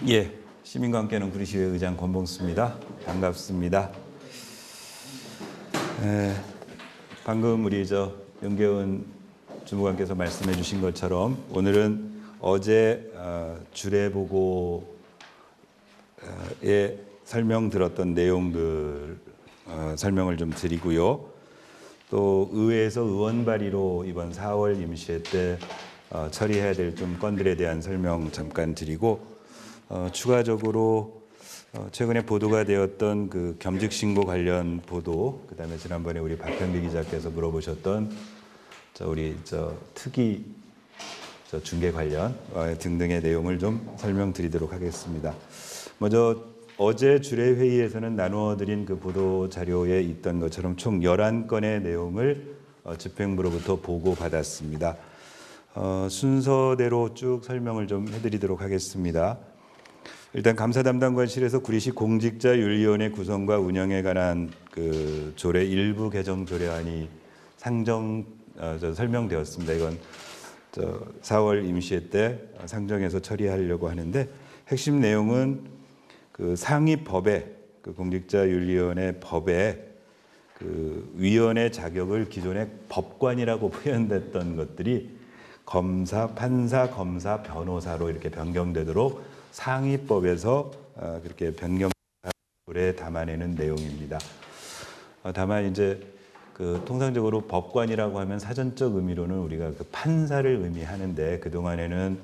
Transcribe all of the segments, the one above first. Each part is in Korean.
예, 시민과 함께하는 구리시의 의장 권봉수입니다. 반갑습니다. 방금 우리 윤계훈 주무관께서 말씀해 주신 것처럼 오늘은 어제 주례보고에 설명 들었던 내용들 설명을 좀 드리고요. 또 의회에서 의원 발의로 이번 4월 임시회 때 처리해야 될 좀 건들에 대한 설명 잠깐 드리고 추가적으로 최근에 보도가 되었던 그 겸직 신고 관련 보도, 그다음에 지난번에 우리 박현비 기자께서 물어보셨던 우리 특이 중개 관련 등등의 내용을 좀 설명드리도록 하겠습니다. 먼저 어제 주례 회의에서는 나누어드린 그 보도 자료에 있던 것처럼 총 11건의 내용을 집행부로부터 보고받았습니다. 순서대로 쭉 설명을 좀 해드리도록 하겠습니다. 일단 감사담당관실에서 구리시 공직자윤리위원회 구성과 운영에 관한 그 조례 일부 개정 조례안이 설명되었습니다. 이건 4월 임시회 때 상정해서 처리하려고 하는데 핵심 내용은 그 상위 법에 그 공직자윤리위원회 법에 그 위원회 자격을 기존에 법관이라고 표현됐던 것들이 검사, 판사, 검사, 변호사로 이렇게 변경되도록 상위법에서 그렇게 변경에 담아내는 내용입니다. 다만 이제 그 통상적으로 법관이라고 하면 사전적 의미로는 우리가 그 판사를 의미하는데 그 동안에는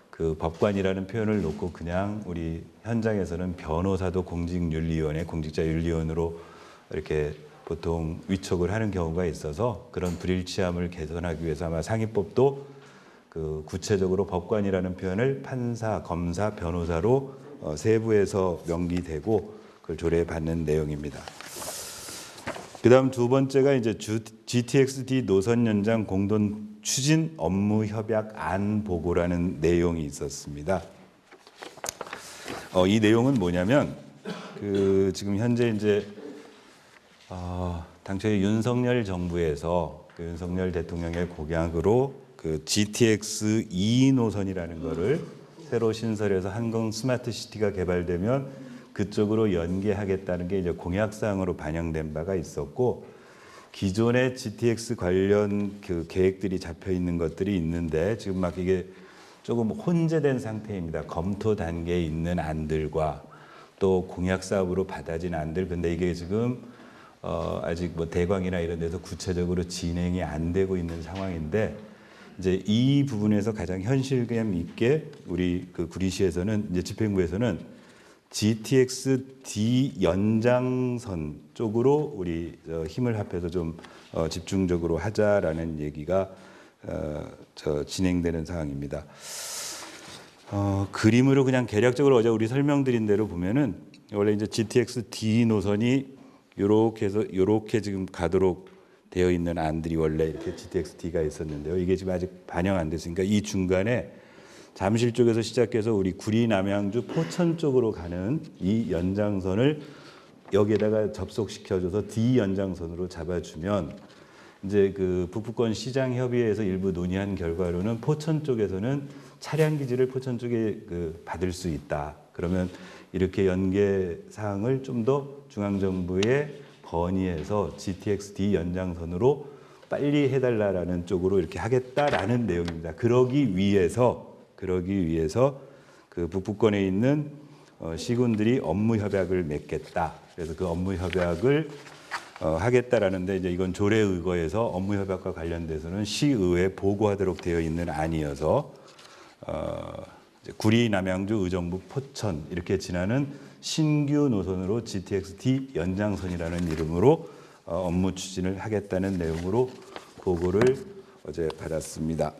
그 법관이라는 표현을 놓고 그냥 우리 현장에서는 변호사도 공직윤리위원회, 공직자윤리위원으로 이렇게 보통 위촉을 하는 경우가 있어서 그런 불일치함을 개선하기 위해서 아마 상위법도 그 구체적으로 법관이라는 표현을 판사, 검사, 변호사로 세부에서 명기되고 그걸 조례받는 내용입니다. 그다음 두 번째가 이제 GTX-D 노선 연장 공동 추진 업무 협약 안 보고라는 내용이 있었습니다. 이 내용은 뭐냐면 그 지금 현재 이제 당초에 윤석열 정부에서 그 윤석열 대통령의 공약으로 그 GTX 2 노선이라는 거를 새로 신설해서 한강 스마트시티가 개발되면 그쪽으로 연계하겠다는 게 이제 공약사항으로 반영된 바가 있었고, 기존의 GTX 관련 그 계획들이 잡혀 있는 것들이 있는데 지금 막 이게 조금 혼재된 상태입니다. 검토 단계에 있는 안들과 또 공약 사업으로 받아진 안들. 근데 이게 지금 아직 뭐 대광이나 이런 데서 구체적으로 진행이 안 되고 있는 상황인데, 이제 이 부분에서 가장 현실감 있게 우리 그 구리시에서는 이제 집행부에서는 GTX-D 연장선 쪽으로 우리 힘을 합해서 좀 집중적으로 하자라는 얘기가 진행되는 상황입니다. 그림으로 그냥 개략적으로 어제 우리 설명드린 대로 보면은 원래 이제 GTX-D 노선이 요렇게 해서 요렇게 지금 가도록 되어 있는 안들이 원래 이렇게 GTX-D가 있었는데요. 이게 지금 아직 반영 안 됐으니까 이 중간에 잠실 쪽에서 시작해서 우리 구리, 남양주, 포천 쪽으로 가는 이 연장선을 여기에다가 접속시켜줘서 D 연장선으로 잡아주면 이제 그 북부권 시장협의회에서 일부 논의한 결과로는 포천 쪽에서는 차량 기지를 포천 쪽에 그 받을 수 있다. 그러면 이렇게 연계 사항을 좀 더 중앙정부에 건의해서 GTX-D 연장선으로 빨리 해달라라는 쪽으로 이렇게 하겠다라는 내용입니다. 그러기 위해서 그 북부권에 있는 시군들이 업무 협약을 맺겠다. 그래서 그 업무 협약을 하겠다라는데 이제 이건 조례 의거에서 업무 협약과 관련돼서는 시의회에 보고하도록 되어 있는 안이어서 구리, 남양주, 의정부, 포천 이렇게 지나는 신규 노선으로 GTX-D 연장선이라는 이름으로 업무 추진을 하겠다는 내용으로 보고를 어제 받았습니다.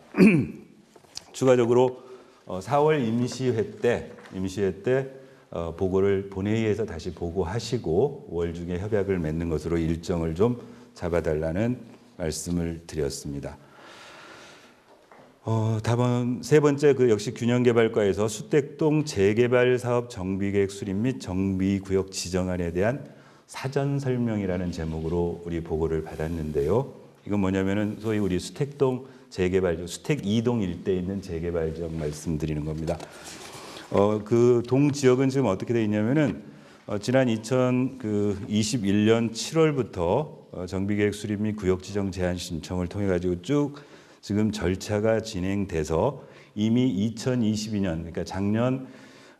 추가적으로 4월 임시회 때 보고를 본회의에서 다시 보고하시고 5월 중에 협약을 맺는 것으로 일정을 좀 잡아달라는 말씀을 드렸습니다. 다음 세 번째 그 역시 균형개발과에서 수택동 재개발 사업 정비계획 수립 및 정비구역 지정안에 대한 사전 설명이라는 제목으로 우리 보고를 받았는데요. 이건 뭐냐면은 소위 우리 수택동 재개발, 수택 2동 일대에 있는 재개발 지역 말씀드리는 겁니다. 그 동지역은 지금 어떻게 되어 있냐면은 지난 2021년 7월부터 정비계획 수립 및 구역 지정 제한 신청을 통해 가지고 쭉 지금 절차가 진행돼서 이미 2022년 그러니까 작년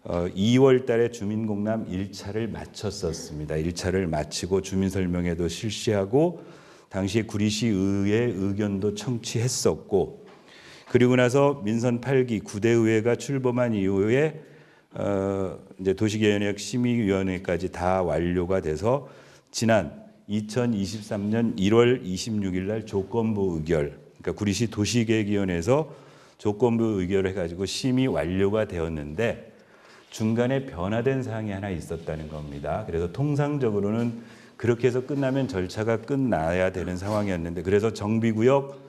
2월 달에 주민공람 1차를 마쳤었습니다. 1차를 마치고 주민설명회도 실시하고 당시에 구리시 의회 의견도 청취했었고 그리고 나서 민선 8기 9대 의회가 출범한 이후에 이제 도시개혁 심의위원회까지 다 완료가 돼서 지난 2023년 1월 26일 날 조건부 의결 그러니까 구리시 도시계획위원회에서 조건부 의결을 해가지고 심의 완료가 되었는데 중간에 변화된 사항이 하나 있었다는 겁니다. 그래서 통상적으로는 그렇게 해서 끝나면 절차가 끝나야 되는 상황이었는데 그래서 정비구역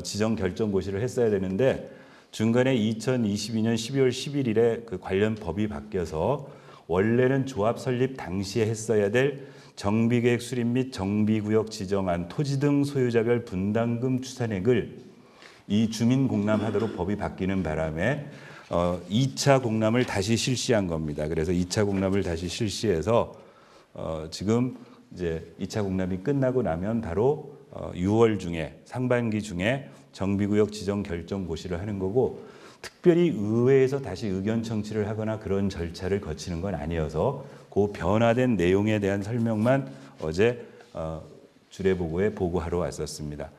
지정 결정고시를 했어야 되는데 중간에 2022년 12월 11일에 그 관련 법이 바뀌어서 원래는 조합 설립 당시에 했어야 될 정비계획 수립 및 정비구역 지정안 토지 등 소유자별 분담금 추산액을 이 주민공람하도록 법이 바뀌는 바람에 2차 공람을 다시 실시한 겁니다. 그래서 2차 공람을 다시 실시해서 지금 이제 2차 공람이 끝나고 나면 바로 6월 중에 상반기 중에 정비구역 지정 결정 고시를 하는 거고 특별히 의회에서 다시 의견 청취를 하거나 그런 절차를 거치는 건 아니어서 그 변화된 내용에 대한 설명만 어제 주례보고에 보고하러 왔었습니다.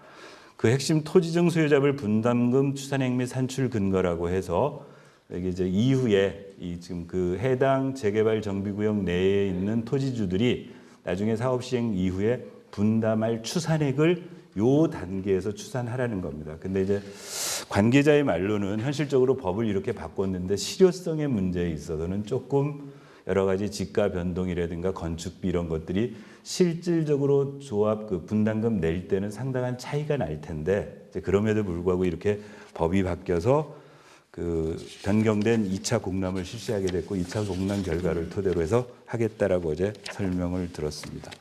그 핵심 토지증 소유자별 분담금 추산액 및 산출 근거라고 해서 이게 이제 이후에 이 지금 그 해당 재개발 정비구역 내에 있는 토지주들이 나중에 사업 시행 이후에 분담할 추산액을 요 단계에서 추산하라는 겁니다. 근데 이제 관계자의 말로는 현실적으로 법을 이렇게 바꿨는데 실효성의 문제에 있어서는 조금 여러 가지 지가 변동이라든가 건축비 이런 것들이 실질적으로 조합 그 분담금 낼 때는 상당한 차이가 날 텐데 그럼에도 불구하고 이렇게 법이 바뀌어서 그 변경된 2차 공람을 실시하게 됐고 2차 공람 결과를 토대로 해서 하겠다라고 어제 설명을 들었습니다.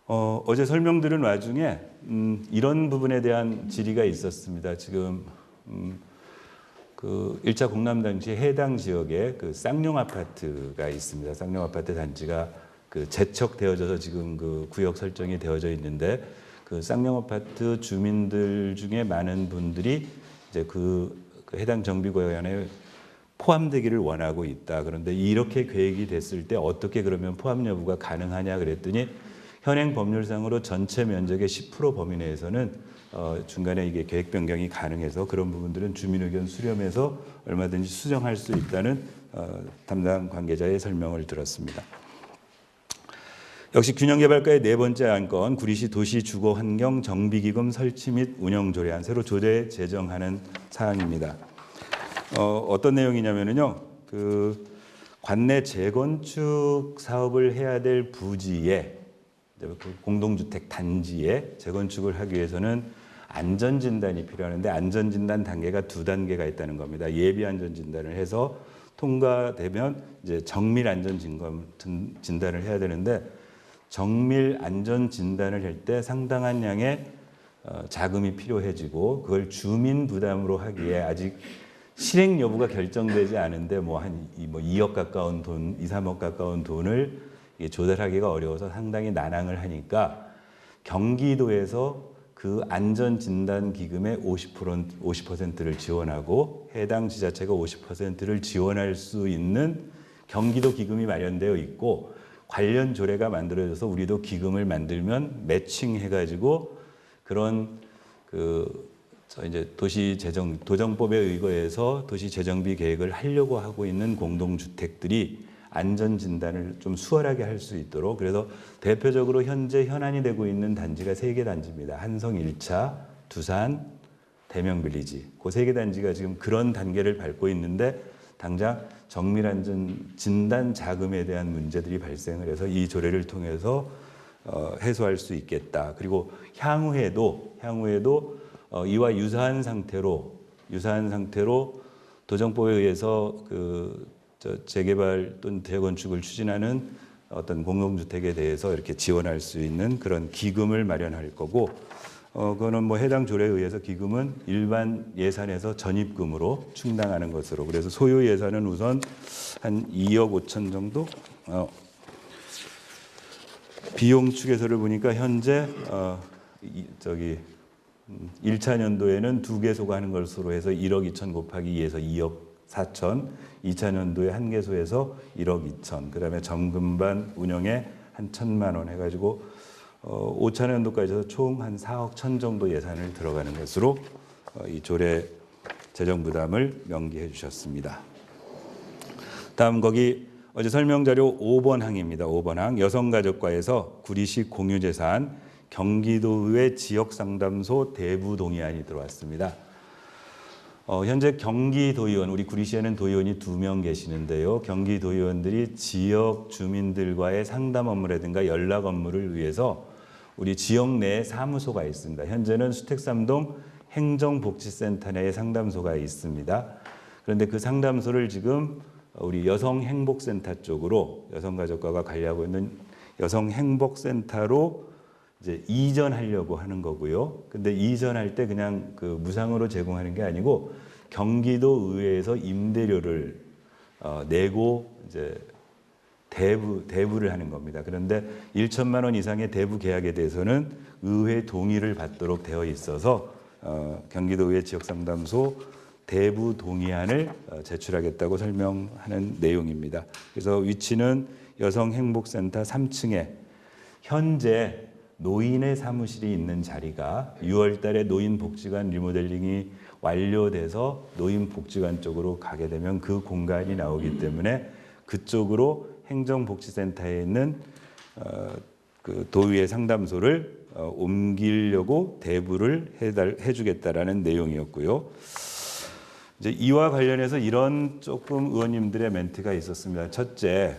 어제 설명드린 와중에 이런 부분에 대한 질의가 있었습니다. 지금 그 1차 공람 당시 해당 지역에 그 쌍용 아파트가 있습니다. 쌍용 아파트 단지가 그 재척되어져서 지금 그 구역 설정이 되어져 있는데 그 쌍용 아파트 주민들 중에 많은 분들이 이제 그 해당 정비구역에 포함되기를 원하고 있다. 그런데 이렇게 계획이 됐을 때 어떻게 그러면 포함 여부가 가능하냐 그랬더니 현행 법률상으로 전체 면적의 10% 범위 내에서는 중간에 이게 계획 변경이 가능해서 그런 부분들은 주민 의견 수렴해서 얼마든지 수정할 수 있다는 담당 관계자의 설명을 들었습니다. 역시 균형개발과의 네 번째 안건 구리시 도시주거환경 정비기금 설치 및 운영조례안 새로 조례 제정하는 사항입니다. 어떤 내용이냐면요, 그 관내 재건축 사업을 해야 될 부지에 공동주택 단지에 재건축을 하기 위해서는 안전진단이 필요하는데 안전진단 단계가 두 단계가 있다는 겁니다. 예비 안전진단을 해서 통과되면 이제 정밀 안전진단을 해야 되는데 정밀 안전진단을 할 때 상당한 양의 자금이 필요해지고 그걸 주민 부담으로 하기에 아직 실행 여부가 결정되지 않은데 한 2억 가까운 돈, 2, 3억 가까운 돈을 조달하기가 어려워서 상당히 난항을 하니까 경기도에서 그 안전진단기금의 50%를 지원하고 해당 지자체가 50%를 지원할 수 있는 경기도 기금이 마련되어 있고 관련 조례가 만들어져서 우리도 기금을 만들면 매칭해가지고 그런 이제 도정법에 의거해서 도시재정비 계획을 하려고 하고 있는 공동주택들이 안전진단을 좀 수월하게 할 수 있도록 그래서 대표적으로 현재 현안이 되고 있는 단지가 3개 단지입니다. 한성 1차, 두산, 대명빌리지 그 3개 단지가 지금 그런 단계를 밟고 있는데 당장 정밀안전진단 자금에 대한 문제들이 발생을 해서 이 조례를 통해서 해소할 수 있겠다. 그리고 향후에도 이와 유사한 상태로 도정법에 의해서 재개발 또는 재건축을 추진하는 어떤 공동주택에 대해서 이렇게 지원할 수 있는 그런 기금을 마련할 거고 그거는 뭐 해당 조례에 의해서 기금은 일반 예산에서 전입금으로 충당하는 것으로. 그래서 소요 예산은 우선 한 2억 5천 정도. 비용 축에서를 보니까 현재 1차 연도에는 2개소가 하는 것으로 해서 1억 2천 곱하기 2에서 2억 4천, 2차 연도에 1개소에서 1억 2천, 그다음에 점검반 운영에 한 1,000만 원 해가지고 5차 연도까지 해서 총 한 4억 1천 정도 예산을 들어가는 것으로 이 조례 재정 부담을 명기해 주셨습니다. 다음 거기 어제 설명 자료 5번 항입니다. 5번 항 여성가족과에서 구리시 공유재산 경기도의회 지역상담소 대부 동의안이 들어왔습니다. 현재 경기도의원, 우리 구리시에는 도의원이 2명 계시는데요. 경기도의원들이 지역 주민들과의 상담 업무라든가 연락 업무를 위해서 우리 지역 내에 사무소가 있습니다. 현재는 수택삼동 행정복지센터 내에 상담소가 있습니다. 그런데 그 상담소를 지금 우리 여성행복센터 쪽으로 여성가족과가 관리하고 있는 여성행복센터로 이제 이전하려고 하는 거고요. 근데 이전할 때 그냥 그 무상으로 제공하는 게 아니고 경기도 의회에서 임대료를 내고 이제 대부를 하는 겁니다. 그런데 1천만 원 이상의 대부 계약에 대해서는 의회 동의를 받도록 되어 있어서 경기도의회 지역상담소 대부 동의안을 제출하겠다고 설명하는 내용입니다. 그래서 위치는 여성행복센터 3층에 현재 노인의 사무실이 있는 자리가 6월 달에 노인복지관 리모델링이 완료돼서 노인복지관 쪽으로 가게 되면 그 공간이 나오기 때문에 그쪽으로 행정복지센터에 있는 그 도의회 상담소를 옮기려고 대부를 해주겠다라는 내용이었고요. 이제 이와 관련해서 이런 조금 의원님들의 멘트가 있었습니다. 첫째,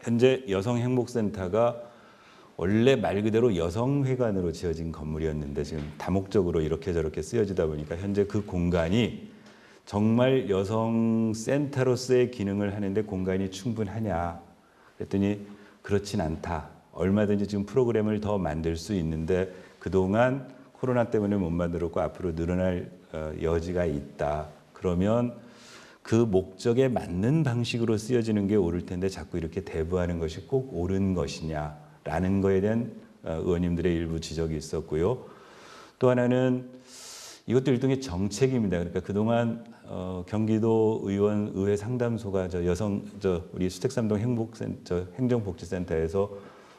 현재 여성행복센터가 원래 말 그대로 여성회관으로 지어진 건물이었는데 지금 다목적으로 이렇게 저렇게 쓰여지다 보니까 현재 그 공간이 정말 여성센터로서의 기능을 하는데 공간이 충분하냐 그랬더니 그렇진 않다. 얼마든지 지금 프로그램을 더 만들 수 있는데 그동안 코로나 때문에 못 만들었고 앞으로 늘어날 여지가 있다. 그러면 그 목적에 맞는 방식으로 쓰여지는 게 옳을 텐데 자꾸 이렇게 대부하는 것이 꼭 옳은 것이냐라는 거에 대한 의원님들의 일부 지적이 있었고요. 또 하나는 이것도 일종의 정책입니다. 그러니까 그동안 경기도 의회 상담소가 우리 수택삼동 행정복지센터에서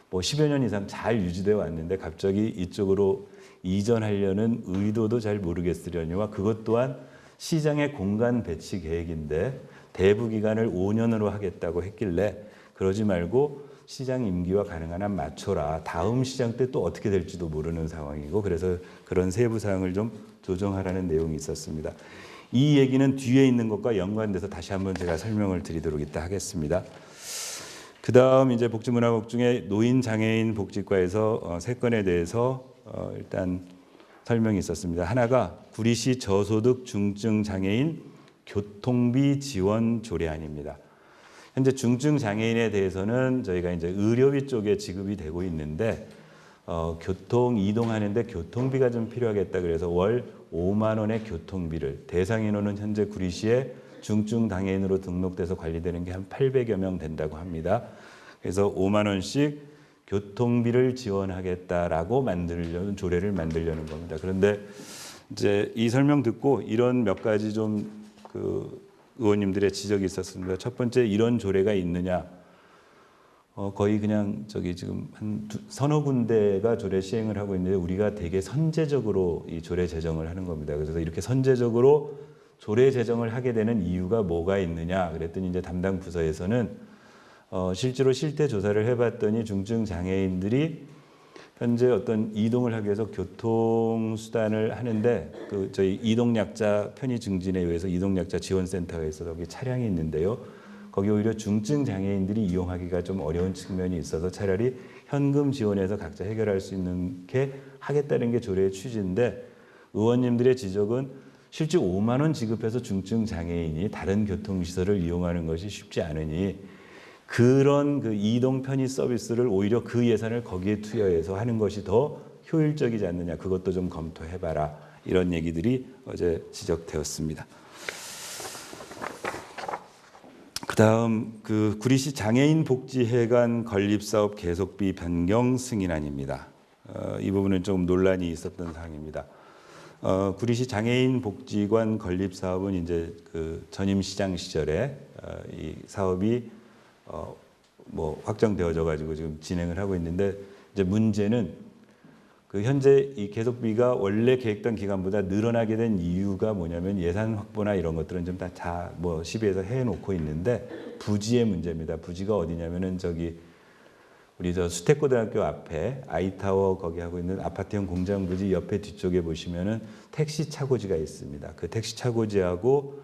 뭐 10여 년 이상 잘 유지되어 왔는데 갑자기 이쪽으로 이전하려는 의도도 잘 모르겠으려니와 그것 또한 시장의 공간 배치 계획인데 대부 기간을 5년으로 하겠다고 했길래 그러지 말고 시장 임기와 가능한 한 맞춰라. 다음 시장 때 또 어떻게 될지도 모르는 상황이고 그래서 그런 세부 사항을 좀 조정하라는 내용이 있었습니다. 이 얘기는 뒤에 있는 것과 연관돼서 다시 한번 제가 설명을 드리도록 이따 하겠습니다. 그 다음 이제 복지문화국 중에 노인장애인 복지과에서 세 건에 대해서 일단 설명이 있었습니다. 하나가 구리시 저소득 중증 장애인 교통비 지원 조례안입니다. 현재 중증 장애인에 대해서는 저희가 이제 의료비 쪽에 지급이 되고 있는데 교통 이동하는데 교통비가 좀 필요하겠다 그래서 월 5만 원의 교통비를 대상 인원은 현재 구리시에 중증 장애인으로 등록돼서 관리되는 게 한 800여 명 된다고 합니다. 그래서 5만 원씩 교통비를 지원하겠다라고 조례를 만들려는 겁니다. 그런데 이제 이 설명 듣고 이런 몇 가지 좀 의원님들의 지적이 있었습니다. 첫 번째, 이런 조례가 있느냐? 거의 그냥 지금 한 서너 군데가 조례 시행을 하고 있는데 우리가 되게 선제적으로 이 조례 제정을 하는 겁니다. 그래서 이렇게 선제적으로 조례 제정을 하게 되는 이유가 뭐가 있느냐? 그랬더니 이제 담당 부서에서는 실제로 실태 조사를 해봤더니 중증 장애인들이 현재 어떤 이동을 하기 위해서 교통수단을 하는데 저희 이동약자 편의 증진에 의해서 이동약자 지원센터가 있어서 거기 차량이 있는데요. 거기 오히려 중증 장애인들이 이용하기가 좀 어려운 측면이 있어서 차라리 현금 지원해서 각자 해결할 수 있는 게 하겠다는 게 조례의 취지인데 의원님들의 지적은 실제 5만 원 지급해서 중증 장애인이 다른 교통시설을 이용하는 것이 쉽지 않으니 그런 이동 편의 서비스를 오히려 그 예산을 거기에 투여해서 하는 것이 더 효율적이지 않느냐, 그것도 좀 검토해봐라, 이런 얘기들이 어제 지적되었습니다. 그다음 그 구리시 장애인 복지회관 건립사업 계속비 변경 승인안입니다. 이 부분은 좀 논란이 있었던 사항입니다. 구리시 장애인 복지관 건립 사업은 이제 그 전임 시장 시절에 이 사업이 뭐 확정되어져 가지고 지금 진행을 하고 있는데, 이제 문제는 그 현재 이 계속비가 원래 계획된 기간보다 늘어나게 된 이유가 뭐냐면, 예산 확보나 이런 것들은 좀 다 뭐 시비에서 해놓고 있는데 부지의 문제입니다. 부지가 어디냐면은 저기 우리 저 수택고등학교 앞에 아이타워 거기 하고 있는 아파트형 공장 부지 옆에 뒤쪽에 보시면은 택시 차고지가 있습니다. 그 택시 차고지하고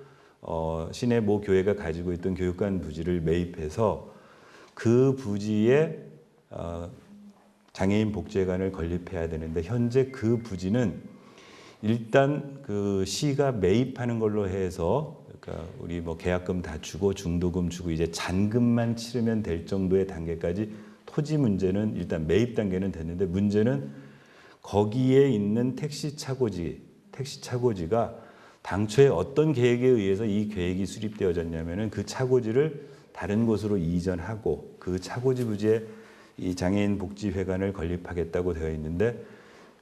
시내 모 교회가 가지고 있던 교육관 부지를 매입해서 그 부지에 장애인 복지회관을 건립해야 되는데, 현재 그 부지는 일단 그 시가 매입하는 걸로 해서, 그러니까 우리 뭐 계약금 다 주고 중도금 주고 이제 잔금만 치르면 될 정도의 단계까지 토지 문제는 일단 매입 단계는 됐는데, 문제는 거기에 있는 택시 차고지가 당초에 어떤 계획에 의해서 이 계획이 수립되어졌냐면은 그 차고지를 다른 곳으로 이전하고 그 차고지 부지에 이 장애인 복지회관을 건립하겠다고 되어 있는데,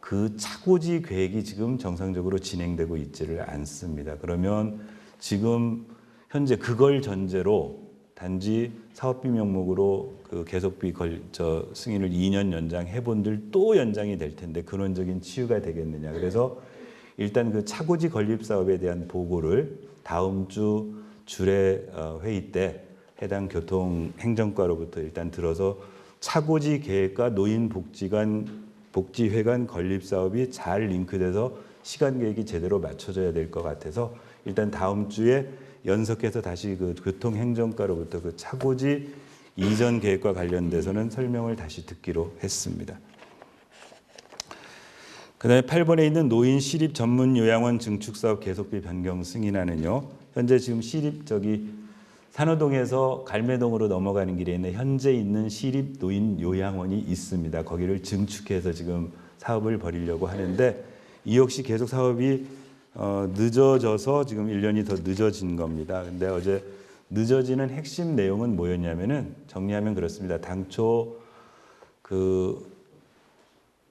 그 차고지 계획이 지금 정상적으로 진행되고 있지를 않습니다. 그러면 지금 현재 그걸 전제로 단지 사업비 명목으로 그 계속비 승인을 2년 연장해 본들 또 연장이 될 텐데 근원적인 치유가 되겠느냐. 그래서 일단 그 차고지 건립 사업에 대한 보고를 다음 주 주례 회의 때 해당 교통행정과로부터 일단 들어서 차고지 계획과 노인복지회관 건립 사업이 잘 링크돼서 시간 계획이 제대로 맞춰져야 될 것 같아서, 일단 다음 주에 연석해서 다시 그 교통행정과로부터 그 차고지 이전 계획과 관련돼서는 설명을 다시 듣기로 했습니다. 그다음에 8번에 있는 노인 시립 전문 요양원 증축 사업 계속비 변경 승인안은요, 현재 지금 시립 산호동에서 갈매동으로 넘어가는 길에 있는 현재 있는 시립 노인 요양원이 있습니다. 거기를 증축해서 지금 사업을 벌이려고 하는데, 이 역시 계속 사업이 늦어져서 지금 1년이 더 늦어진 겁니다. 근데 어제 늦어지는 핵심 내용은 뭐였냐면은, 정리하면 그렇습니다. 당초 그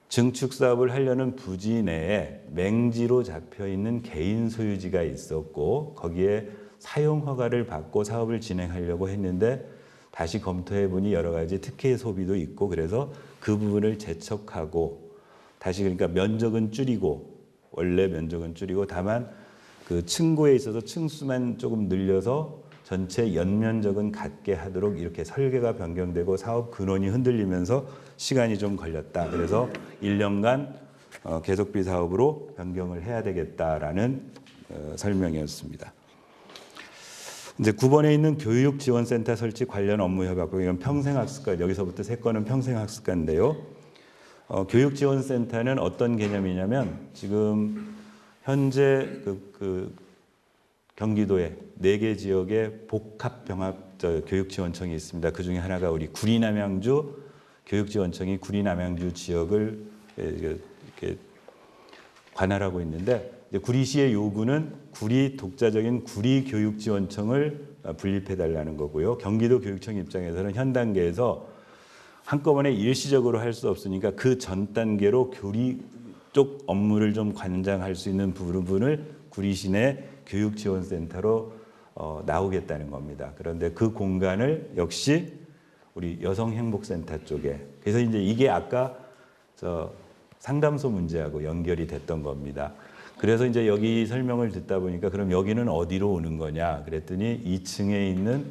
증축 사업을 하려는 부지 내에 맹지로 잡혀 있는 개인 소유지가 있었고, 거기에 사용 허가를 받고 사업을 진행하려고 했는데 다시 검토해 보니 여러 가지 특혜 소비도 있고, 그래서 그 부분을 재척하고 다시, 그러니까 면적은 줄이고, 원래 면적은 줄이고 다만 그 층고에 있어서 층수만 조금 늘려서 전체 연면적은 같게 하도록 이렇게 설계가 변경되고 사업 근원이 흔들리면서 시간이 좀 걸렸다. 그래서 1년간 계속비 사업으로 변경을 해야 되겠다라는 설명이었습니다. 이제 9번에 있는 교육지원센터 설치 관련 업무 협약법, 이건 평생학습관, 여기서부터 3건은 평생학습관인데요. 교육지원센터는 어떤 개념이냐면, 지금 현재 경기도에 4개 지역에 복합병합 교육지원청이 있습니다. 그 중에 하나가 우리 구리남양주 교육지원청이 구리남양주 지역을 이렇게 관할하고 있는데, 구리시의 요구는 구리 독자적인 구리교육지원청을 분립해달라는 거고요. 경기도 교육청 입장에서는 현 단계에서 한꺼번에 일시적으로 할 수 없으니까 그 전 단계로 교리 쪽 업무를 좀 관장할 수 있는 부분을 구리시 내 교육지원센터로 나오겠다는 겁니다. 그런데 그 공간을 역시 우리 여성행복센터 쪽에, 그래서 이제 이게 아까 상담소 문제하고 연결이 됐던 겁니다. 그래서 이제 여기 설명을 듣다 보니까 그럼 여기는 어디로 오는 거냐 그랬더니 2층에 있는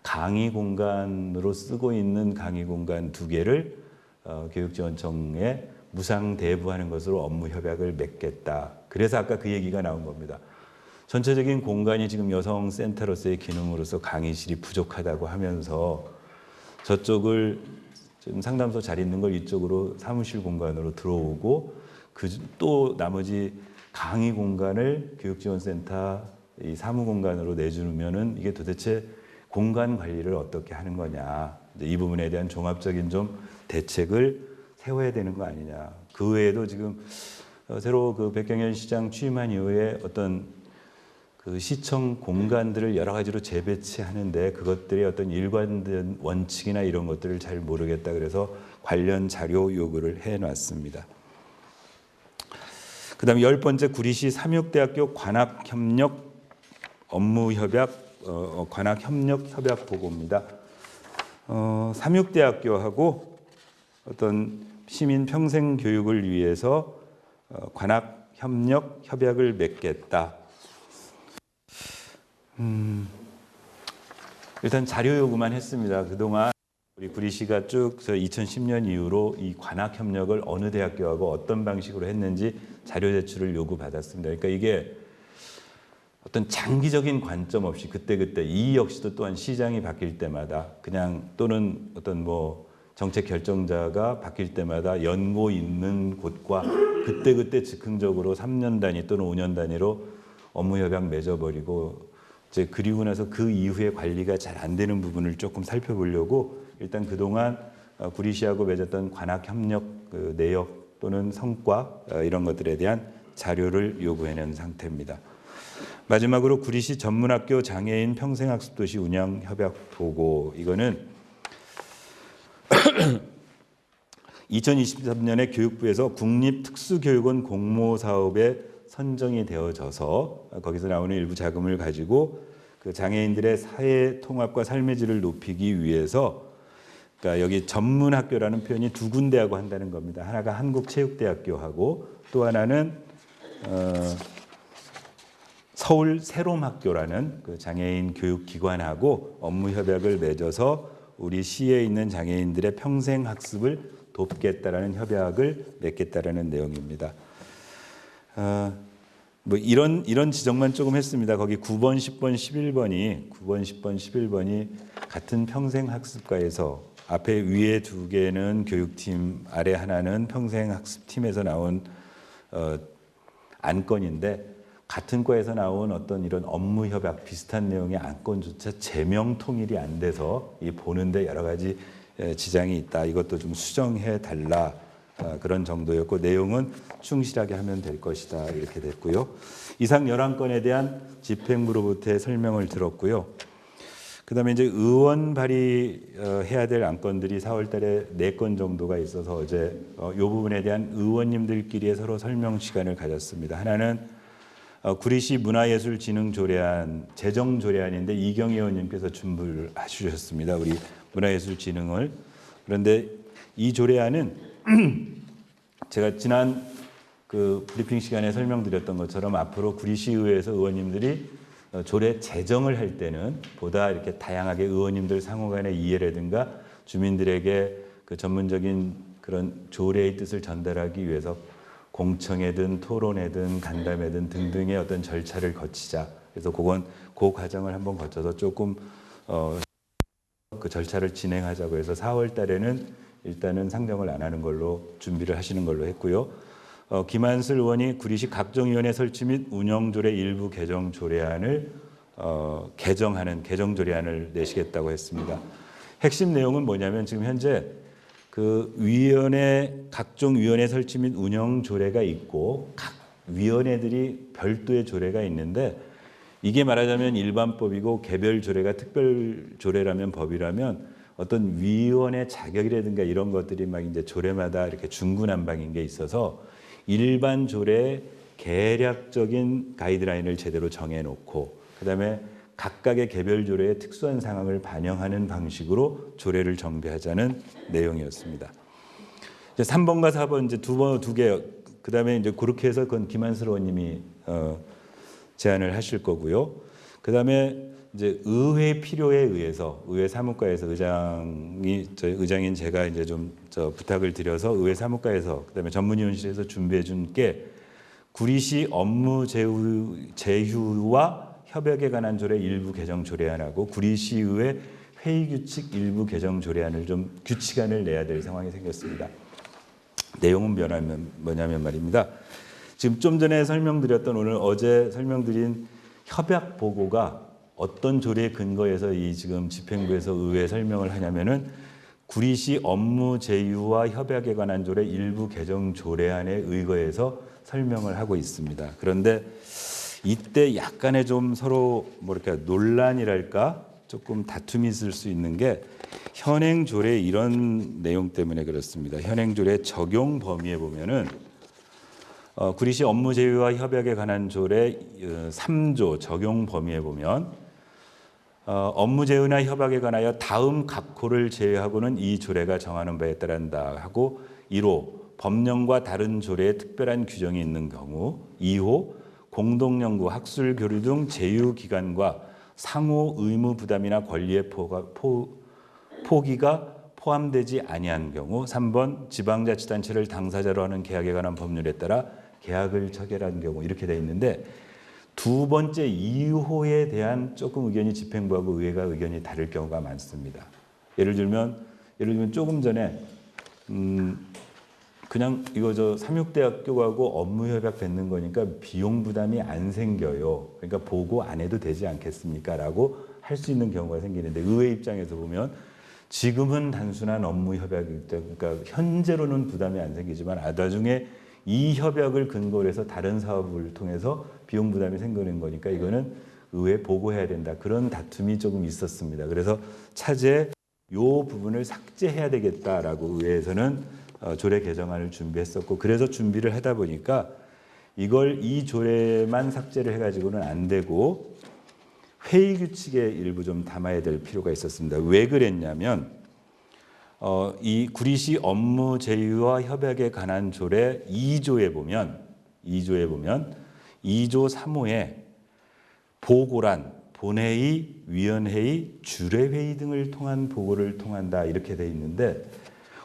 강의 공간으로 쓰고 있는 강의 공간 2개를 교육지원청에 무상 대부하는 것으로 업무 협약을 맺겠다. 그래서 아까 그 얘기가 나온 겁니다. 전체적인 공간이 지금 여성센터로서의 기능으로서 강의실이 부족하다고 하면서 저쪽을 지금 상담소 잘 있는 걸 이쪽으로 사무실 공간으로 들어오고, 또 나머지 강의 공간을 교육지원센터 이 사무 공간으로 내주면은 이게 도대체 공간 관리를 어떻게 하는 거냐, 이 부분에 대한 종합적인 좀 대책을 세워야 되는 거 아니냐. 그 외에도 지금 새로 그 백경현 시장 취임한 이후에 어떤 그 시청 공간들을 여러 가지로 재배치하는데 그것들이 어떤 일관된 원칙이나 이런 것들을 잘 모르겠다 그래서 관련 자료 요구를 해놨습니다. 그다음에 10번째 구리시 삼육대학교 관악협력 업무협약 관악협력 보고입니다. 삼육대학교하고 어떤 시민 평생 교육을 위해서 관악협력 협약을 맺겠다. 일단 자료 요구만 했습니다. 그동안 우리 구리시가 쭉 2010년 이후로 이 관악 협력을 어느 대학교하고 어떤 방식으로 했는지 자료 제출을 요구받았습니다. 그러니까 이게 어떤 장기적인 관점 없이 그때그때 이 역시도 또한 시장이 바뀔 때마다 그냥 또는 어떤 뭐 정책 결정자가 바뀔 때마다 연고 있는 곳과 그때그때 즉흥적으로 3년 단위 또는 5년 단위로 업무 협약 맺어버리고 이제 그리고 나서 그 이후에 관리가 잘 안 되는 부분을 조금 살펴보려고 일단 그동안 구리시하고 맺었던 관악 협력 그 내역 또는 성과 이런 것들에 대한 자료를 요구해낸 상태입니다. 마지막으로 구리시 전문학교 장애인 평생학습도시 운영 협약 보고 이거는 2023년에 교육부에서 국립특수교육원 공모사업에 선정이 되어져서 거기서 나오는 일부 자금을 가지고 그 장애인들의 사회 통합과 삶의 질을 높이기 위해서 그러니까 여기 전문학교라는 표현이 두 군데하고 한다는 겁니다. 하나가 한국체육대학교하고 또 하나는 서울 세롬학교라는 그 장애인 교육기관하고 업무 협약을 맺어서 우리 시에 있는 장애인들의 평생 학습을 돕겠다라는 협약을 맺겠다라는 내용입니다. 뭐 이런 지적만 조금 했습니다. 거기 9번, 10번, 11번이 같은 평생 학습과에서 앞에 위에 두 개는 교육팀, 아래 하나는 평생 학습팀에서 나온 안건인데 같은 과에서 나온 어떤 이런 업무 협약 비슷한 내용의 안건조차 제명 통일이 안 돼서 이 보는데 여러 가지 지장이 있다. 이것도 좀 수정해 달라. 그런 정도였고 내용은 충실하게 하면 될 것이다. 이렇게 됐고요. 이상 11건에 대한 집행부로부터의 설명을 들었고요. 그다음에 이제 의원 발의해야 될 안건들이 4월 달에 4건 정도가 있어서 어제 이 부분에 대한 의원님들끼리의 서로 설명 시간을 가졌습니다. 하나는 구리시 문화예술진흥조례안 재정조례안인데 이경희 의원님께서 준비를 해주셨습니다. 우리 문화예술진흥을. 그런데 이 조례안은 제가 지난 그 브리핑 시간에 설명드렸던 것처럼 앞으로 구리시의회에서 의원님들이 조례 제정을 할 때는 보다 이렇게 다양하게 의원님들 상호간의 이해라든가 주민들에게 그 전문적인 그런 조례의 뜻을 전달하기 위해서 공청회든 토론회든 간담회든 등등의 어떤 절차를 거치자. 그래서 그 과정을 한번 거쳐서 조금 그 절차를 진행하자고 해서 4월 달에는 일단은 상정을 안 하는 걸로 준비를 하시는 걸로 했고요. 김한슬 의원이 구리시 각종위원회 설치 및 운영조례 일부 개정 조례안을 개정하는 개정조례안을 내시겠다고 했습니다. 핵심 내용은 뭐냐면 지금 현재 그 각종 위원회 설치 및 운영 조례가 있고 각 위원회들이 별도의 조례가 있는데 이게 말하자면 일반법이고 개별 조례가 특별 조례라면 법이라면 어떤 위원회 자격이라든가 이런 것들이 막 이제 조례마다 이렇게 중구난방인 게 있어서 일반 조례 개략적인 가이드라인을 제대로 정해놓고 그다음에 각각의 개별 조례의 특수한 상황을 반영하는 방식으로 조례를 정비하자는 내용이었습니다. 이제 3번과 4번 이제 두 개 그다음에 이제 그렇게 해서 그건 김한슬 의원님이 제안을 하실 거고요. 그다음에 이제 의회 필요에 의해서 의회 사무과에서 의장인 제가 이제 좀 부탁을 드려서 의회 사무과에서 그다음에 전문위원실에서 준비해 준 게 구리시 업무 제휴와 협약에 관한 조례 일부 개정 조례안하고 구리시의회 회의 규칙 일부 개정 조례안을 좀 규칙안을 내야 될 상황이 생겼습니다. 내용은 뭐냐면 말입니다. 지금 좀 전에 설명드렸던 어제 설명드린 협약 보고가 어떤 조례 근거에서 이 지금 집행부에서 의회 설명을 하냐면은 구리시 업무 제휴와 협약에 관한 조례 일부 개정 조례안에 의거해서 설명을 하고 있습니다. 그런데 이때 약간의 좀 서로 뭐랄까 논란이랄까 조금 다툼이 있을 수 있는 게 현행 조례 이런 내용 때문에 그렇습니다. 현행 조례 적용 범위에 보면은 구리시 업무 제휴와 협약에 관한 조례 3조 적용 범위에 보면 업무 제휴나 협약에 관하여 다음 각호를 제외하고는 이 조례가 정하는 바에 따른다 하고 1호 법령과 다른 조례에 특별한 규정이 있는 경우 2호 공동연구, 학술 교류 등 제휴 기간과 상호 의무 부담이나 권리의 포기가 포함되지 아니한 경우 3번 지방자치단체를 당사자로 하는 계약에 관한 법률에 따라 계약을 체결한 경우 이렇게 되어 있는데 두 번째 2호에 대한 조금 의견이 집행부하고 의회가 의견이 다를 경우가 많습니다. 예를 들면 조금 전에 그냥 이거 삼육대학교하고 업무 협약 맺는 거니까 비용 부담이 안 생겨요. 그러니까 보고 안 해도 되지 않겠습니까? 라고 할 수 있는 경우가 생기는데 의회 입장에서 보면 지금은 단순한 업무 협약이기 때문에 그러니까 현재로는 부담이 안 생기지만 나중에 이 협약을 근거로 해서 다른 사업을 통해서 비용 부담이 생기는 거니까 이거는 의회에 보고해야 된다. 그런 다툼이 조금 있었습니다. 그래서 차제 이 부분을 삭제해야 되겠다라고 의회에서는 조례 개정안을 준비했었고 그래서 준비를 하다 보니까 이걸 이 조례만 삭제를 해가지고는 안 되고 회의 규칙에 일부 좀 담아야 될 필요가 있었습니다. 왜 그랬냐면 이 구리시 업무 제휴와 협약에 관한 조례 2조에 보면 2조 3호에 보고란 본회의, 위원회의, 주례회의 등을 통한 보고를 통한다 이렇게 돼 있는데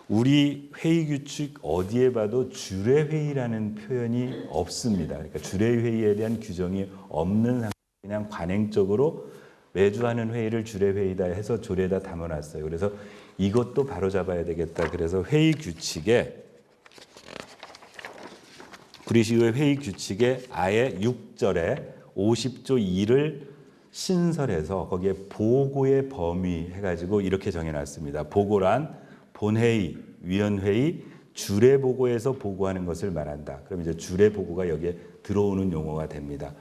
우리 회의 규칙 어디에 봐도 주례회의라는 표현이 없습니다. 그러니까 주례회의에 대한 규정이 없는 상태 그냥 관행적으로 매주 하는 회의를 주례회의다 해서 조례에다 담아놨어요. 그래서 이것도 바로잡아야 되겠다. 그래서 회의 규칙에 구리시의회 회의 규칙에 아예 6절에 50조 2를 신설해서 거기에 보고의 범위 해가지고 이렇게 정해놨습니다. 보고란 본회의, 위원회의, 주례보고에서 보고하는 것을 말한다. 그럼 이제 주례보고가 여기에 들어오는 용어가 됩니다.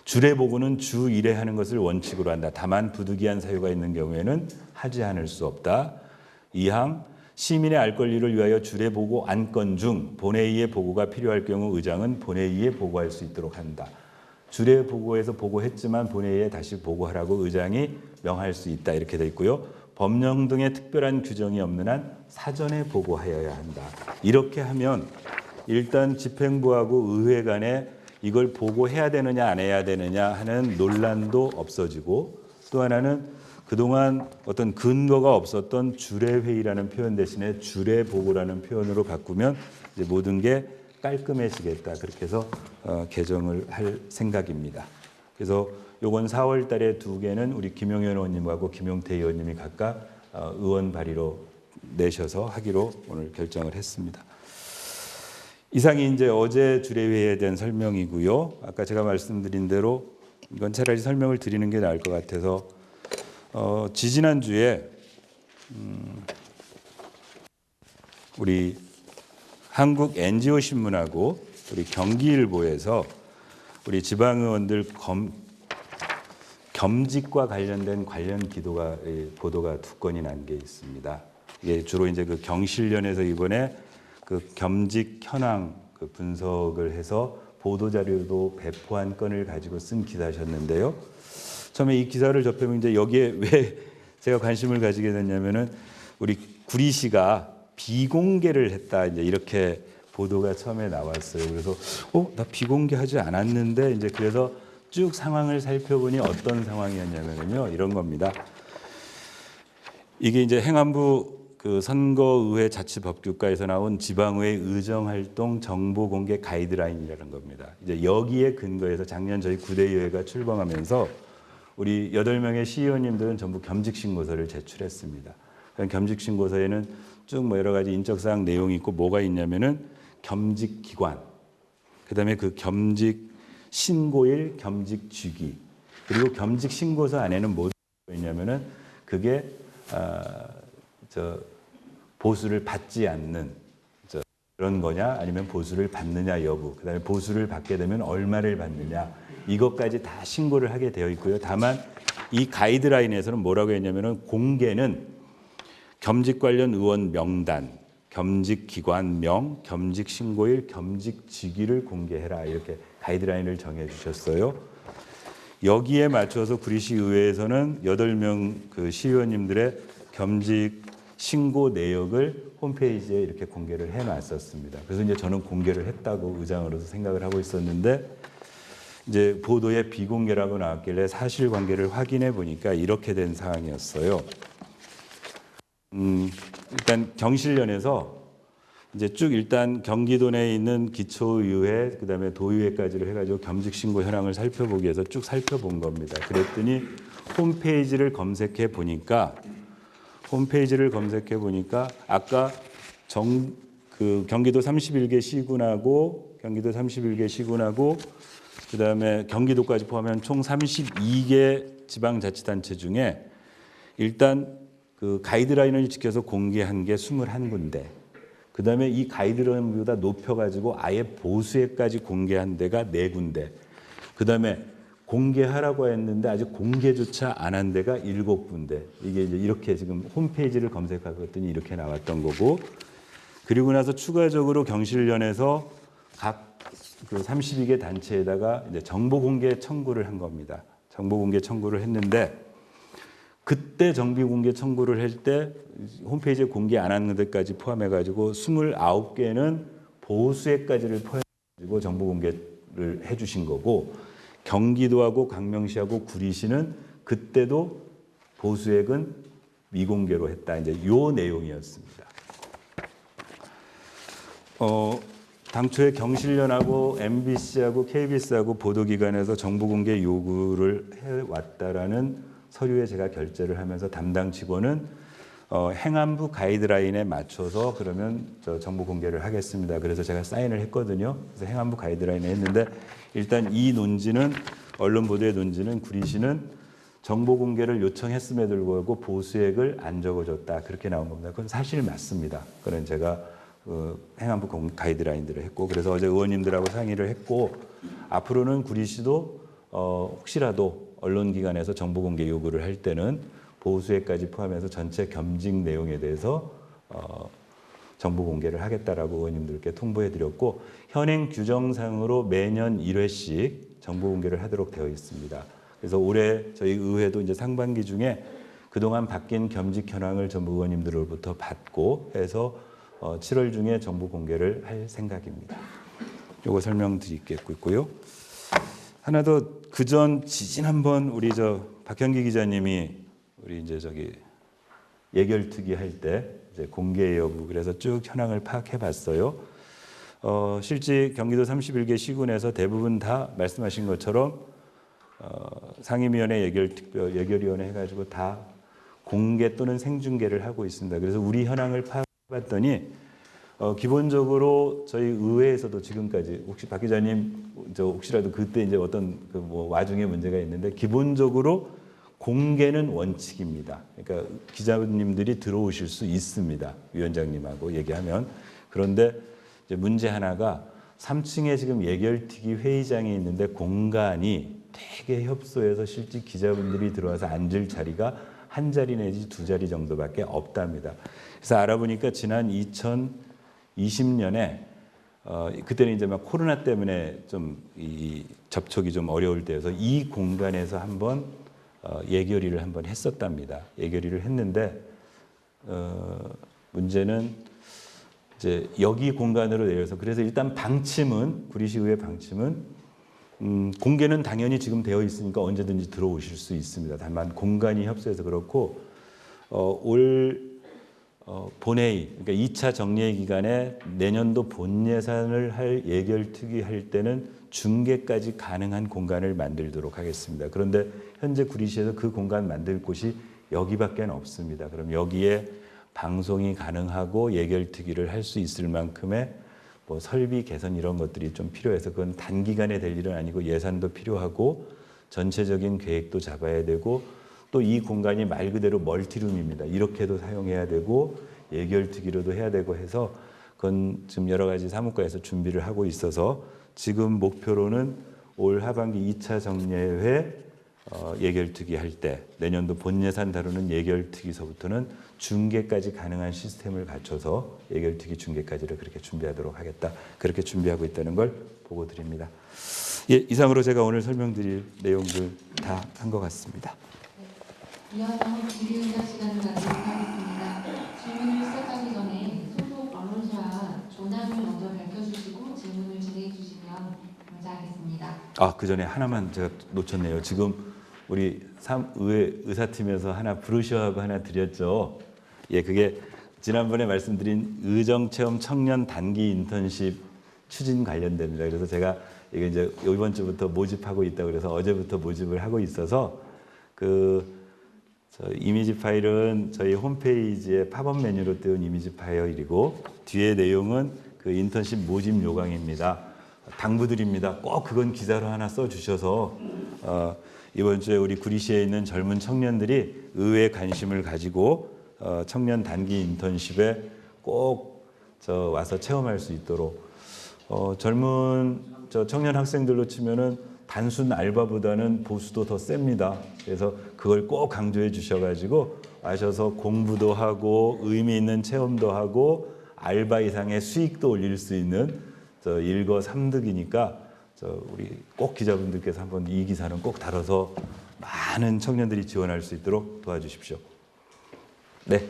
주례보고는 주 1회 하는 것을 원칙으로 한다. 다만 부득이한 사유가 있는 경우에는 하지 않을 수 없다. 2항 시민의 알 권리를 위하여 주례보고 안건 중 본회의의 보고가 필요할 경우 의장은 본회의에 보고할 수 있도록 한다. 주례보고에서 보고했지만 본회의에 다시 보고하라고 의장이 명할 수 있다. 이렇게 돼 있고요. 법령 등의 특별한 규정이 없는 한 사전에 보고하여야 한다. 이렇게 하면 일단 집행부하고 의회 간에 이걸 보고해야 되느냐 안 해야 되느냐 하는 논란도 없어지고 또 하나는 그동안 어떤 근거가 없었던 주례회의라는 표현 대신에 주례보고라는 표현으로 바꾸면 이제 모든 게 깔끔해지겠다. 그렇게 해서 개정을 할 생각입니다. 그래서 요건 4월 달에 2개는 우리 김용현 의원님하고 김용태 의원님이 각각 의원 발의로 내셔서 하기로 오늘 결정을 했습니다. 이상이 이제 어제 주례회의에 대한 설명이고요. 아까 제가 말씀드린 대로 이건 차라리 설명을 드리는 게 나을 것 같아서 지지난주에 우리 한국 NGO 신문하고 우리 경기일보에서 우리 지방의원들 겸직과 관련된 보도가 2건이 난 게 있습니다. 이게 주로 이제 그 경실련에서 이번에 그 겸직 현황 그 분석을 해서 보도 자료도 배포한 건을 가지고 쓴 기사셨는데요. 처음에 이 기사를 접하면 이제 여기에 왜 제가 관심을 가지게 됐냐면은 우리 구리시가 비공개를 했다 이제 이렇게 보도가 처음에 나왔어요. 그래서 나 비공개하지 않았는데 이제 그래서 쭉 상황을 살펴보니 어떤 상황이었냐면요 이런 겁니다. 이게 이제 행안부 그 선거의회 자치법규과에서 나온 지방의회 의정활동 정보공개 가이드라인이라는 겁니다. 이제 여기에 근거해서 작년 저희 9대의회가 출범하면서 우리 8명의 시의원님들은 전부 겸직신고서를 제출했습니다. 겸직신고서에는 쭉 뭐 여러 가지 인적사항 내용이 있고 뭐가 있냐면은 겸직기관, 그다음에 그 겸직신고일, 겸직주기, 그리고 겸직신고서 안에는 뭐가 있냐면은 그게 보수를 받지 않는 그런 거냐, 아니면 보수를 받느냐 여부, 그다음에 보수를 받게 되면 얼마를 받느냐, 이것까지 다 신고를 하게 되어 있고요. 다만 이 가이드라인에서는 뭐라고 했냐면은 공개는 겸직 관련 의원 명단, 겸직 기관명, 겸직 신고일, 겸직 직위를 공개해라, 이렇게 가이드라인을 정해 주셨어요. 여기에 맞춰서 구리시 의회에서는 8명 그 시의원님들의 겸직 신고 내역을 홈페이지에 이렇게 공개를 해놨었습니다. 그래서 이제 저는 공개를 했다고 의장으로서 생각을 하고 있었는데, 이제 보도에 비공개라고 나왔길래 사실관계를 확인해 보니까 이렇게 된 상황이었어요. 일단 경실련에서 이제 쭉 일단 경기도 내에 있는 기초의회, 그다음에 도의회까지를 해가지고 겸직 신고 현황을 살펴보기 위해서 쭉 살펴본 겁니다. 그랬더니 홈페이지를 검색해 보니까 아까 경기도 31개 시군하고 그다음에 경기도까지 포함하면 총 32개 지방자치단체 중에 일단 그 가이드라인을 지켜서 공개한 게 21군데, 그다음에 이 가이드라인보다 높여가지고 아예 보수에까지 공개한 데가 4군데, 그다음에 공개하라고 했는데 아직 공개조차 안 한 데가 7군데. 이게 이제 이렇게 지금 홈페이지를 검색해봤더니 이렇게 나왔던 거고, 그리고 나서 추가적으로 경실련에서 각 그 32개 단체에다가 이제 정보 공개 청구를 한 겁니다. 정보 공개 청구를 했는데, 그때 정보 공개 청구를 할 때 홈페이지에 공개 안 하는 데까지 포함해가지고 29개는 보수에까지를 포함해가지고 정보 공개를 해주신 거고, 경기도하고 강명시하고 구리시는 그때도 보수액은 미공개로 했다. 이제 요 내용이었습니다. 당초에 경실련하고 MBC하고 KBS하고 보도기관에서 정보 공개 요구를 해왔다라는 서류에 제가 결재를 하면서 담당 직원은 행안부 가이드라인에 맞춰서 그러면 정보 공개를 하겠습니다. 그래서 제가 사인을 했거든요. 그래서 행안부 가이드라인에 했는데, 일단 이 논지는 언론 보도의 논지는 구리시는 정보 공개를 요청했음에도 불구하고 보수액을 안 적어줬다, 그렇게 나온 겁니다. 그건 사실 맞습니다. 그건 제가 행안부 가이드라인들을 했고, 그래서 어제 의원님들하고 상의를 했고, 앞으로는 구리시도 혹시라도 언론기관에서 정보 공개 요구를 할 때는 보수액까지 포함해서 전체 겸직 내용에 대해서 정보 공개를 하겠다라고 의원님들께 통보해드렸고, 현행 규정상으로 매년 1회씩 정보 공개를 하도록 되어 있습니다. 그래서 올해 저희 의회도 이제 상반기 중에 그동안 바뀐 겸직 현황을 전부 의원님들로부터 받고 해서 7월 중에 정보 공개를 할 생각입니다. 요거 설명드리겠고요. 하나 더, 그전 지난번 우리 박현기 기자님이 우리 이제 예결특위 할 때 이제 공개 여부, 그래서 쭉 현황을 파악해봤어요. 실제 경기도 31개 시군에서 대부분 다 말씀하신 것처럼 상임위원회 예결위원회 해가지고 다 공개 또는 생중계를 하고 있습니다. 그래서 우리 현황을 파악해봤더니 기본적으로 저희 의회에서도 지금까지, 혹시 박 기자님 혹시라도 그때 이제 어떤 와중에 문제가 있는데, 기본적으로 공개는 원칙입니다. 그러니까 기자님들이 들어오실 수 있습니다. 위원장님하고 얘기하면. 그런데 이제 문제 하나가 3층에 지금 예결특위 회의장이 있는데 공간이 되게 협소해서 실제 기자분들이 들어와서 앉을 자리가 한 자리 내지 2자리 정도밖에 없답니다. 그래서 알아보니까 지난 2020년에 그때는 이제 막 코로나 때문에 좀 이 접촉이 좀 어려울 때여서 이 공간에서 한번 예결위를 한번 했었답니다. 예결위를 했는데 문제는 이제 여기 공간으로 내려서, 그래서 일단 구리시의회 방침은 공개는 당연히 지금 되어 있으니까 언제든지 들어오실 수 있습니다. 다만 공간이 협소해서 그렇고, 올 본회의, 그러니까 2차 정례 기간에 내년도 본 예산을 할 예결특위 할 때는 중계까지 가능한 공간을 만들도록 하겠습니다. 그런데 현재 구리시에서 그 공간 만들 곳이 여기밖에 없습니다. 그럼 여기에 방송이 가능하고 예결특위를 할 수 있을 만큼의 설비 개선 이런 것들이 좀 필요해서, 그건 단기간에 될 일은 아니고 예산도 필요하고 전체적인 계획도 잡아야 되고, 또 이 공간이 말 그대로 멀티룸입니다. 이렇게도 사용해야 되고 예결특위로도 해야 되고 해서 그건 지금 여러 가지 사무과에서 준비를 하고 있어서 지금 목표로는 올 하반기 2차 정례회 예결특위 할 때 내년도 본예산 다루는 예결특위서부터는 중계까지 가능한 시스템을 갖춰서 예결특위 중계까지를 그렇게 준비하도록 하겠다. 그렇게 준비하고 있다는 걸 보고 드립니다. 예, 이상으로 제가 오늘 설명드릴 내용들 다 한 것 같습니다. 이어서 질의응답 시간을 갖도록 하겠습니다. 질문을 시작하기 전에 소속 언론사 조남을 먼저 밝혀주시고 질문을 진행해 주시면 감사하겠습니다. 그 전에 하나만 제가 놓쳤네요. 지금 우리 의회 의사팀에서 하나 브로셔하고 하나 드렸죠. 예, 그게 지난번에 말씀드린 의정체험 청년 단기 인턴십 추진 관련됩니다. 그래서 제가 이게 이제 이번 주부터 모집하고 있다 그래서 어제부터 모집을 하고 있어서 저 이미지 파일은 저희 홈페이지에 팝업 메뉴로 띄운 이미지 파일이고 뒤에 내용은 그 인턴십 모집 요강입니다. 당부드립니다. 꼭 그건 기사로 하나 써주셔서 이번 주에 우리 구리시에 있는 젊은 청년들이 의외의 관심을 가지고 청년 단기 인턴십에 꼭 와서 체험할 수 있도록 젊은 청년 학생들로 치면은 단순 알바보다는 보수도 더 셉니다. 그래서 그걸 꼭 강조해 주셔가지고 와셔서 공부도 하고 의미 있는 체험도 하고 알바 이상의 수익도 올릴 수 있는 일거삼득이니까 우리 꼭 기자분들께서 한번 이 기사는 꼭 다뤄서 많은 청년들이 지원할 수 있도록 도와주십시오. 네.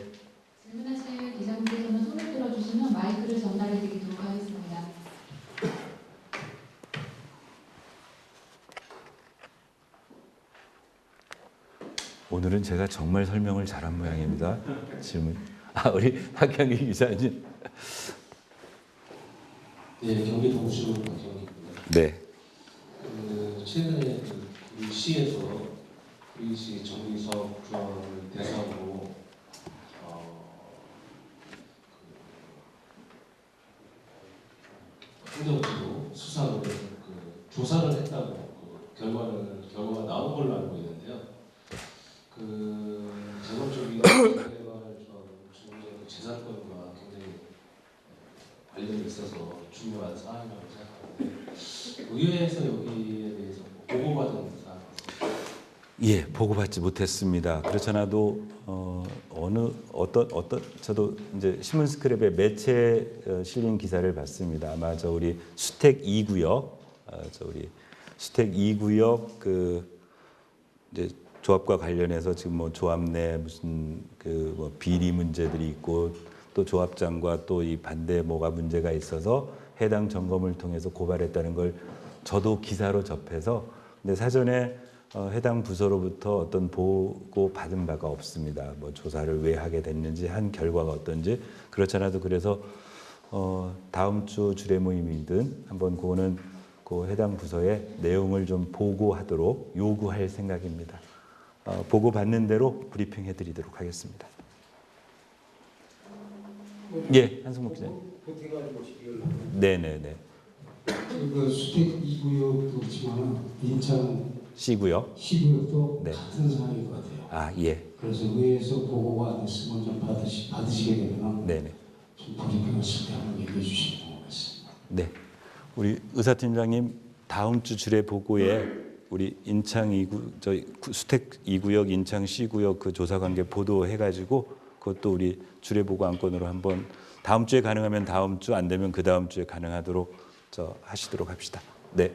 질문하실 기자분께서는 손을 들어주시면 마이크를 전달해 드리도록 하겠습니다. 오늘은 제가 정말 설명을 잘한 모양입니다. 질문. 우리 박형기 기자님. 네, 경기 동시로 박형기입니다. 네. 최근에 우리 시에서 우리 시 정비사업 조합을 대상으로 행정부로 수사를 조사를 했다고 결과가 나온 걸로 알고 있는데요. 재벌적인 재산권과 굉장히 관련이 있어서 중요한 사안이라고 생각하는데 의회에서 여기에 대해서 보고받은 사안? 예, 보고받지 못했습니다. 그렇잖아도 저도 이제 신문스크랩의 매체 실린 기사를 봤습니다. 아마 우리 수택 2구역 우리 수택 2구역 이제 조합과 관련해서 지금 뭐 조합 내 무슨 뭐 비리 문제들이 있고 또 조합장과 또 이 반대 뭐가 문제가 있어서 해당 점검을 통해서 고발했다는 걸 저도 기사로 접해서 근데 사전에 해당 부서로부터 어떤 보고 받은 바가 없습니다. 뭐 조사를 왜 하게 됐는지 한 결과가 어떤지 그렇잖아도 그래서 다음 주 주례 모임이든 한번 그거는 그 해당 부서의 내용을 좀 보고하도록 요구할 생각입니다. 보고 받는 대로 브리핑해드리도록 하겠습니다. 예, 한승목 기자님. 네네네. 수택 2구역도 그렇지만 인천 C구역. C구역도 네. 같은 상황인 것 같아요. 예. 그래서 의회에서 보고가 안 됐으면 좀 받으시게 되면 네네. 좀 브리핑하실 때 한번 얘기해 주시면 고맙습니다. 네. 우리 의사팀장님 다음 주 주례 보고에 우리 인창 2구 수택 2구역 인창 C구역 그 조사 관계 보도해가지고 그것도 우리 주례 보고 안건으로 한번 다음 주에 가능하면 다음 주 안 되면 그 다음 주에 가능하도록 하시도록 합시다. 네.